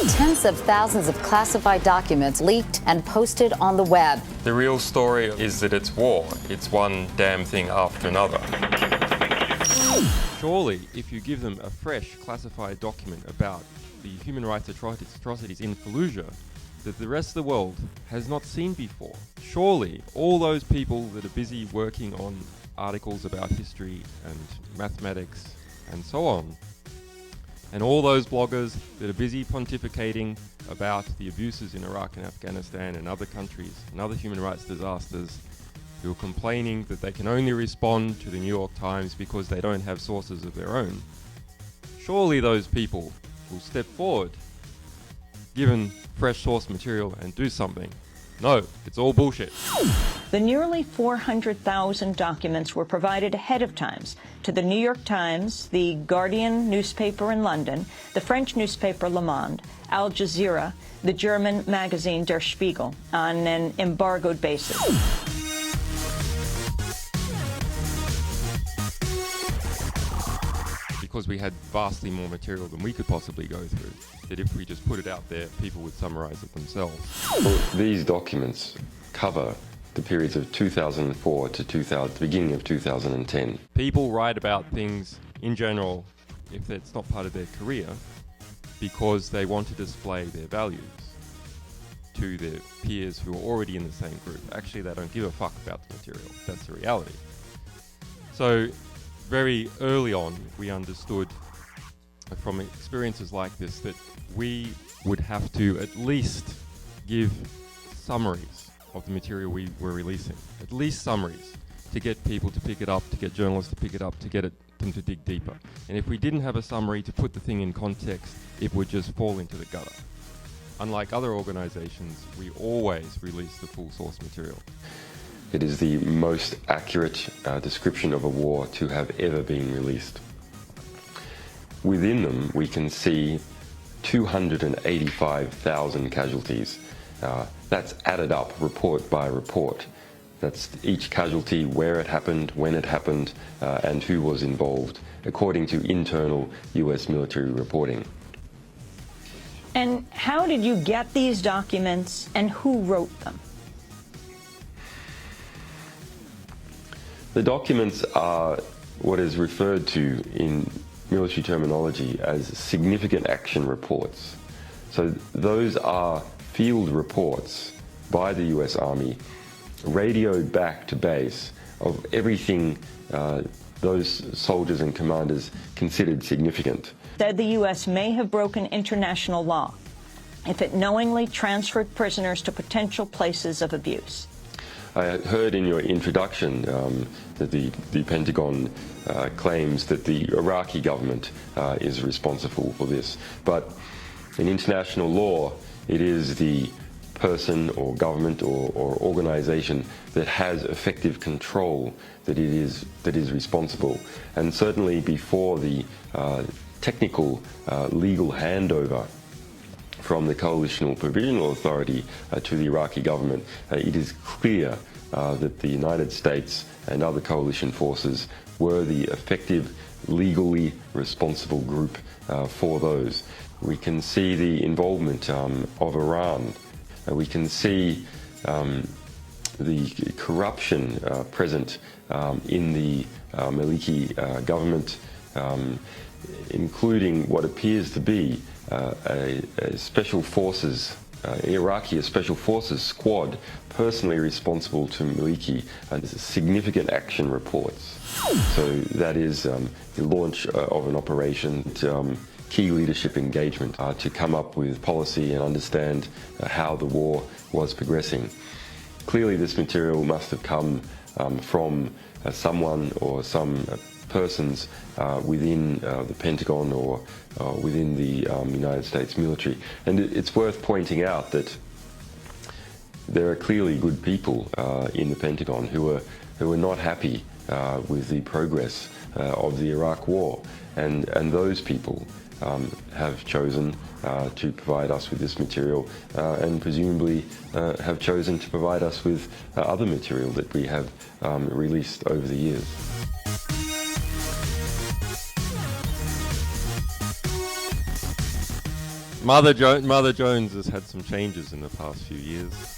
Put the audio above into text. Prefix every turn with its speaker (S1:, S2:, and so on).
S1: Tens of thousands of classified documents leaked and posted on the web.
S2: The real story is that it's war. It's one damn thing after another.
S3: Surely, if you give them a fresh classified document about the human rights atrocities in Fallujah that the rest of the world has not seen before, surely all those people that are busy working on articles about history and mathematics and so on, and all those bloggers that are busy pontificating about the abuses in Iraq and Afghanistan and other countries and other human rights disasters, who are complaining that they can only respond to the New York Times because they don't have sources of their own, surely those people will step forward, given fresh source material, and do something. No, it's all bullshit.
S4: The nearly 400,000 documents were provided ahead of time to the New York Times, the Guardian newspaper in London, the French newspaper Le Monde, Al Jazeera, the German magazine Der Spiegel, on an embargoed basis.
S3: Because we had vastly more material than we could possibly go through, that if we just put it out there, people would summarize it themselves.
S5: Well, these documents cover the periods of 2004 to the beginning of 2010.
S3: People write about things in general, if it's not part of their career, because they want to display their values to their peers who are already in the same group. Actually, they don't give a fuck about the material. That's the reality. So very early on, we understood from experiences like this that we would have to at least give summaries of the material we were releasing. At least summaries to get people to pick it up, to get journalists to pick it up, to get them to dig deeper. And if we didn't have a summary to put the thing in context, it would just fall into the gutter. Unlike other organizations, we always release the full source material.
S5: It is the most accurate description of a war to have ever been released. Within them, we can see 285,000 casualties. That's added up, report by report. That's each casualty, where it happened, when it happened, and who was involved, according to internal US military reporting.
S4: And how did you get these documents, and who wrote them?
S5: The documents are what is referred to in military terminology as significant action reports. So those are field reports by the US Army, radioed back to base, of everything those soldiers and commanders considered significant.
S4: Said the U.S. may have broken international law if it knowingly transferred prisoners to potential places of abuse.
S5: I heard in your introduction that the Pentagon claims that the Iraqi government is responsible for this. But in international law, it is the person or government or organization that has effective control that is responsible. And certainly before the technical legal handover from the Coalitional Provisional Authority to the Iraqi government, it is clear that the United States and other coalition forces were the effective, legally responsible group for those. We can see the involvement of Iran. We can see the corruption present in the Maliki government, including what appears to be a special forces, Iraqi special forces squad personally responsible to Maliki, and significant action reports. So that is the launch of an operation, key leadership engagement to come up with policy and understand how the war was progressing. Clearly this material must have come from someone or some persons within the Pentagon or within the United States military. And it's worth pointing out that there are clearly good people in the Pentagon who are not happy with the progress of the Iraq war, and those people have chosen to provide us with this material and presumably have chosen to provide us with other material that we have released over the years.
S3: Mother Jones has had some changes in the past few years.